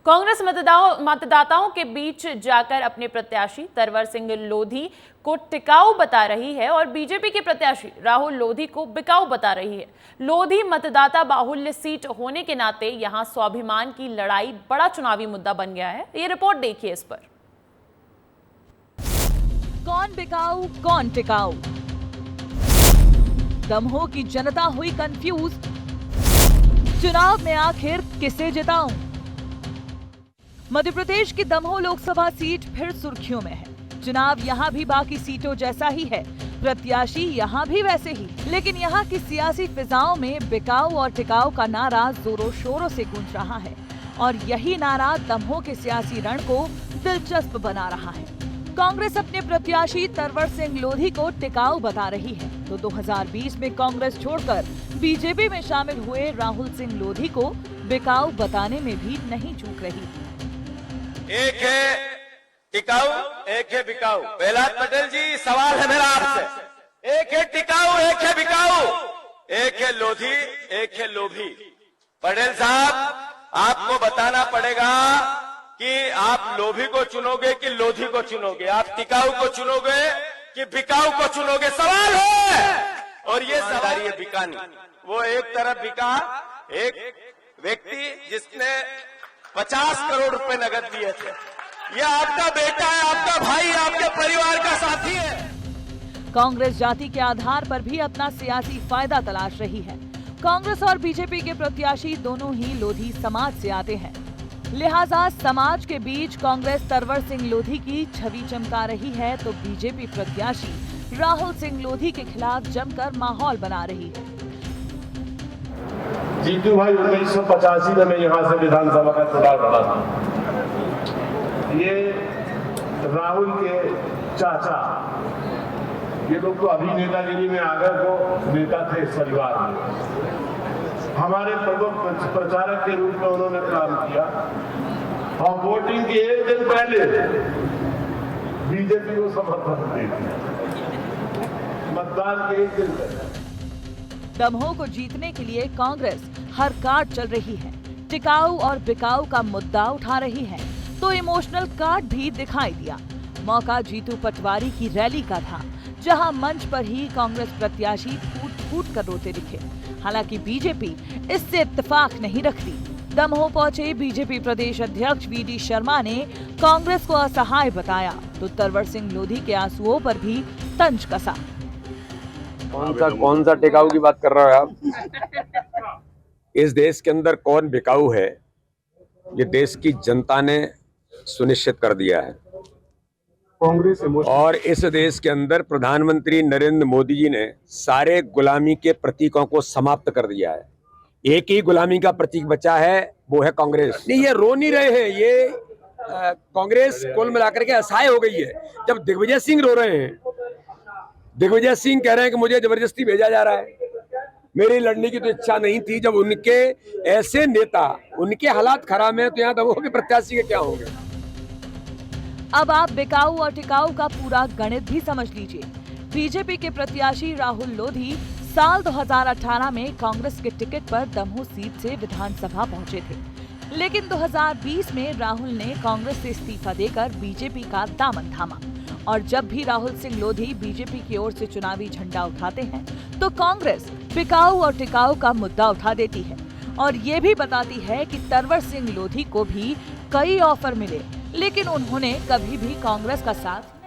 कांग्रेस मतदाताओं के बीच जाकर अपने प्रत्याशी तरवर सिंह लोधी को टिकाऊ बता रही है और बीजेपी के प्रत्याशी राहुल लोधी को बिकाऊ बता रही है। लोधी मतदाता बाहुल्य सीट होने के नाते यहां स्वाभिमान की लड़ाई बड़ा चुनावी मुद्दा बन गया है। ये रिपोर्ट देखिए इस पर। कौन बिकाऊ कौन टिकाऊ, दमोह की जनता हुई कंफ्यूज। चुनाव में आखिर किसे जिताऊं? मध्य प्रदेश की दमोह लोकसभा सीट फिर सुर्खियों में है। चुनाव यहाँ भी बाकी सीटों जैसा ही है, प्रत्याशी यहाँ भी वैसे ही, लेकिन यहाँ की सियासी फिजाओं में बिकाऊ और टिकाऊ का नारा जोरों शोरों से गूंज रहा है और यही नारा दमोह के सियासी रण को दिलचस्प बना रहा है। कांग्रेस अपने प्रत्याशी तरवर सिंह लोधी को टिकाऊ बता रही है तो 2020 में कांग्रेस छोड़कर बीजेपी में शामिल हुए राहुल सिंह लोधी को बिकाऊ बताने में भी नहीं चूक रही। एक है टिकाऊ, एक है बिकाऊ। प्रहलाद पटेल जी, सवाल है मेरा आपसे। एक है टिकाऊ, एक है बिकाऊ, एक है लोधी, एक है लोभी। पटेल साहब, आपको बताना पड़ेगा कि आप लोभी को चुनोगे कि लोधी को चुनोगे, आप टिकाऊ को चुनोगे कि बिकाऊ को चुनोगे, सवाल है। और ये सवाल है बिकानी। वो एक तरफ बिका, एक व्यक्ति जिसने 50 करोड़ रुपए नगद दिए थे। ये आपका बेटा है, आपका भाई, आपके परिवार का साथी है। कांग्रेस जाति के आधार पर भी अपना सियासी फायदा तलाश रही है। कांग्रेस और बीजेपी के प्रत्याशी दोनों ही लोधी समाज से आते हैं, लिहाजा समाज के बीच कांग्रेस तरवर सिंह लोधी की छवि चमका रही है तो बीजेपी प्रत्याशी राहुल सिंह लोधी के खिलाफ जमकर माहौल बना रही है। जीतू भाई 1985 में मैं यहाँ से विधानसभा का चुनाव लड़ा था। ये राहुल के चाचा, ये लोग तो अभी नेतागिरी में आ गए, वो नेता थे इस परिवार में। हमारे प्रमुख प्रचारक के रूप में उन्होंने काम किया और वोटिंग के एक दिन पहले बीजेपी को समर्थन दे दिया, मतदान के एक दिन पहले। दमोह को जीतने के लिए कांग्रेस हर कार्ड चल रही है, टिकाऊ और बिकाऊ का मुद्दा उठा रही है तो इमोशनल कार्ड भी दिखाई दिया। मौका जीतू पटवारी की रैली का था, जहां मंच पर ही कांग्रेस प्रत्याशी फूट फूट कर रोते दिखे। हालांकि बीजेपी इससे इत्तेफाक नहीं रखती। दमोह पहुंचे बीजेपी प्रदेश अध्यक्ष वीडी शर्मा ने कांग्रेस को असहाय बताया तो तरवर सिंह लोधी के आंसुओं पर भी तंज कसा। कौन सा टिकाऊ की बात कर रहे हो आप? इस देश के अंदर कौन बिकाऊ है, ये देश की जनता ने सुनिश्चित कर दिया है। कांग्रेस और इस देश के अंदर प्रधानमंत्री नरेंद्र मोदी जी ने सारे गुलामी के प्रतीकों को समाप्त कर दिया है। एक ही गुलामी का प्रतीक बचा है, वो है कांग्रेस। नहीं, ये रो नहीं रहे हैं, ये कांग्रेस कुल मिलाकर के असहाय हो गई है। जब दिग्विजय सिंह रो रहे हैं, दिग्विजय सिंह कह रहे हैं कि मुझे जबरदस्ती भेजा जा रहा है, मेरी लड़ने की तो इच्छा नहीं थी। जब उनके ऐसे नेता, उनके हालात खराब है तो यहाँ दमोह के प्रत्याशी के क्या होंगे? अब आप बिकाऊ और टिकाऊ का पूरा गणित भी समझ लीजिए। बीजेपी के प्रत्याशी राहुल लोधी साल 2018 में कांग्रेस के टिकट पर दमोह सीट से विधानसभा पहुंचे थे, लेकिन 2020 में राहुल ने कांग्रेस से इस्तीफा देकर बीजेपी का दामन थामा और जब भी राहुल सिंह लोधी बीजेपी की ओर से चुनावी झंडा उठाते हैं तो कांग्रेस बिकाऊ और टिकाऊ का मुद्दा उठा देती है और ये भी बताती है कि तरवर सिंह लोधी को भी कई ऑफर मिले, लेकिन उन्होंने कभी भी कांग्रेस का साथ